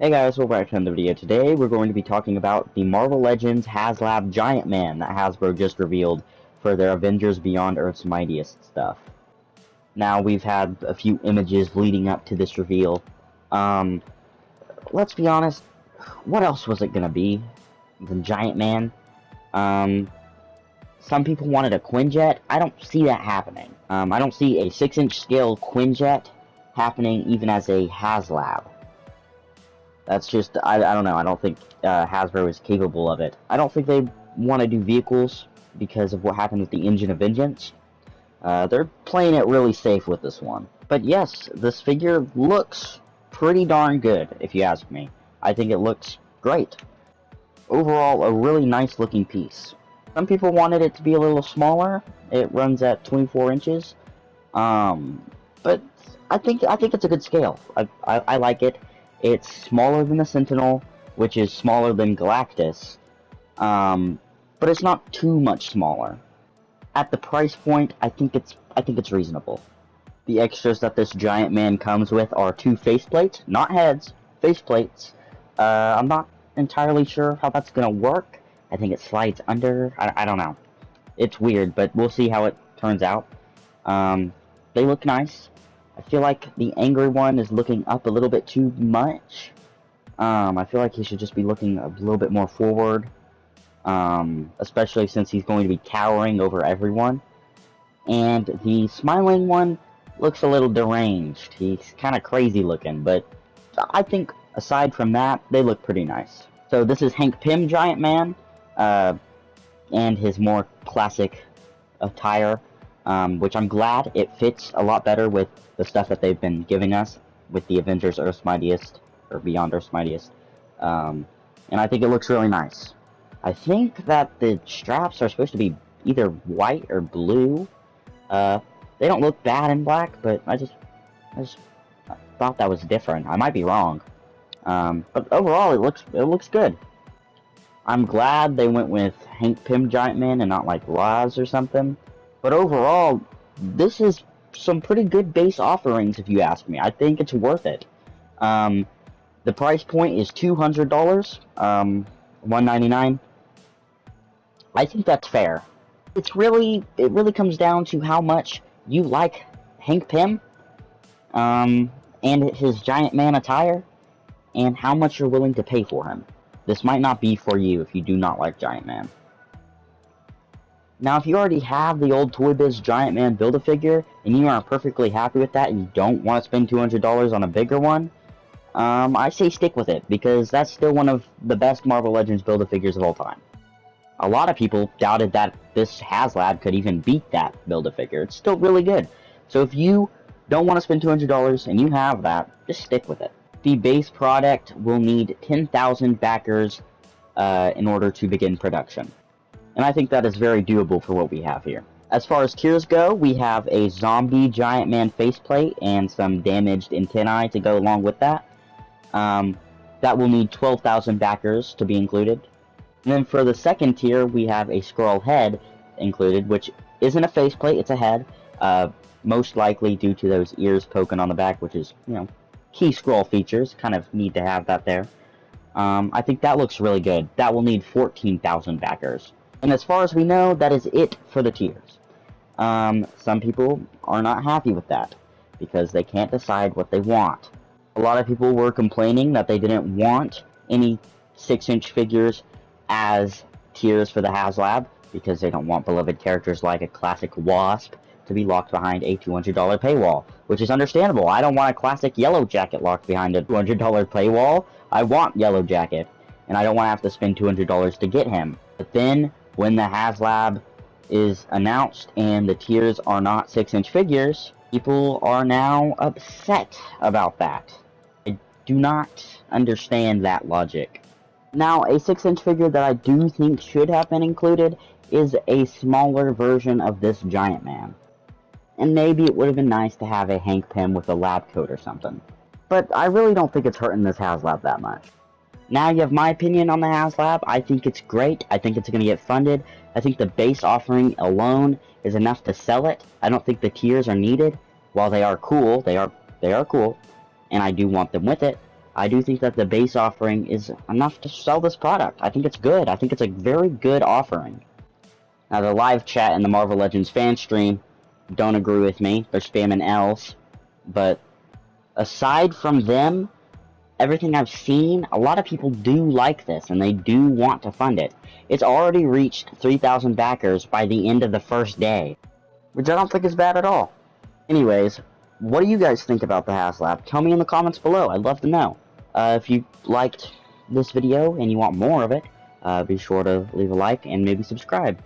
Hey guys, welcome back to another video. Today we're going to be talking about the Marvel Legends Haslab Giant Man that Hasbro just revealed for their Avengers Beyond Earth's Mightiest stuff. Now we've had a few images leading up to this reveal. Let's be honest, what else was it gonna be than Giant Man? Some people wanted a Quinjet. I don't see that happening. I don't see a 6-inch scale Quinjet happening even as a Haslab. That's just, I don't know, I don't think Hasbro is capable of it. I don't think they want to do vehicles because of what happened with the Engine of Vengeance. They're playing it really safe with this one. But yes, this figure looks pretty darn good, if you ask me. I think it looks great. Overall, a really nice looking piece. Some people wanted it to be a little smaller. It runs at 24 inches. But I think it's a good scale. I like it. It's smaller than the Sentinel, which is smaller than Galactus, but it's not too much smaller. At the price point, I think it's reasonable. The extras that this Giant Man comes with are 2 faceplates, not heads, faceplates. I'm not entirely sure how that's gonna work. I think it slides under. I don't know. It's weird, but we'll see how it turns out. They look nice. I feel like the angry one is looking up a little bit too much. I feel like he should just be looking a little bit more forward. Especially since he's going to be towering over everyone. And the smiling one looks a little deranged. He's kind of crazy looking, but I think aside from that, they look pretty nice. So this is Hank Pym Giant Man, and his more classic attire. Which I'm glad it fits a lot better with the stuff that they've been giving us with the Avengers Earth's Mightiest, or Beyond Earth's Mightiest. And I think it looks really nice. I think that the straps are supposed to be either white or blue. They don't look bad in black, but I just thought that was different. I might be wrong. But overall, it looks good. I'm glad they went with Hank Pym Giant Man and not like Roz or something. But overall, this is some pretty good base offerings, if you ask me. I think it's worth it. The price point is $200, $199. I think that's fair. It really comes down to how much you like Hank Pym, and his Giant Man attire, and how much you're willing to pay for him. This might not be for you if you do not like Giant Man. Now, if you already have the old Toy Biz Giant Man Build-A-Figure, and you are perfectly happy with that, and you don't want to spend $200 on a bigger one, I say stick with it, because that's still one of the best Marvel Legends Build-A-Figures of all time. A lot of people doubted that this Haslab could even beat that Build-A-Figure. It's still really good. So if you don't want to spend $200 and you have that, just stick with it. The base product will need 10,000 backers in order to begin production. And I think that is very doable for what we have here. As far as tiers go, we have a zombie Giant Man faceplate and some damaged antennae to go along with that. That will need 12,000 backers to be included. And then for the second tier, we have a Skrull head included, which isn't a faceplate, it's a head. Most likely due to those ears poking on the back, which is, key Skrull features. Kind of need to have that there. I think that looks really good. That will need 14,000 backers. And as far as we know, that is it for the tiers. Some people are not happy with that, because they can't decide what they want. A lot of people were complaining that they didn't want any 6-inch figures as tiers for the Haslab, because they don't want beloved characters like a classic Wasp to be locked behind a $200 paywall, which is understandable. I don't want a classic Yellow Jacket locked behind a $200 paywall. I want Yellow Jacket, and I don't want to have to spend $200 to get him. But then, when the Haslab is announced and the tiers are not 6-inch figures, people are now upset about that. I do not understand that logic. Now, a 6-inch figure that I do think should have been included is a smaller version of this Giant Man. And maybe it would have been nice to have a Hank Pym with a lab coat or something. But I really don't think it's hurting this Haslab that much. Now you have my opinion on the Haslab. I think it's great. I think it's going to get funded. I think the base offering alone is enough to sell it. I don't think the tiers are needed. While they are cool, they are cool, and I do want them with it. I do think that the base offering is enough to sell this product. I think it's good. I think it's a very good offering. Now, the live chat and the Marvel Legends fan stream don't agree with me. They're spamming L's. But aside from them, everything I've seen, a lot of people do like this, and they do want to fund it. It's already reached 3,000 backers by the end of the first day, which I don't think is bad at all. Anyways, what do you guys think about the Haslab? Tell me in the comments below. I'd love to know. If you liked this video and you want more of it, be sure to leave a like and maybe subscribe.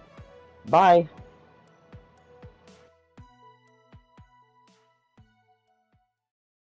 Bye!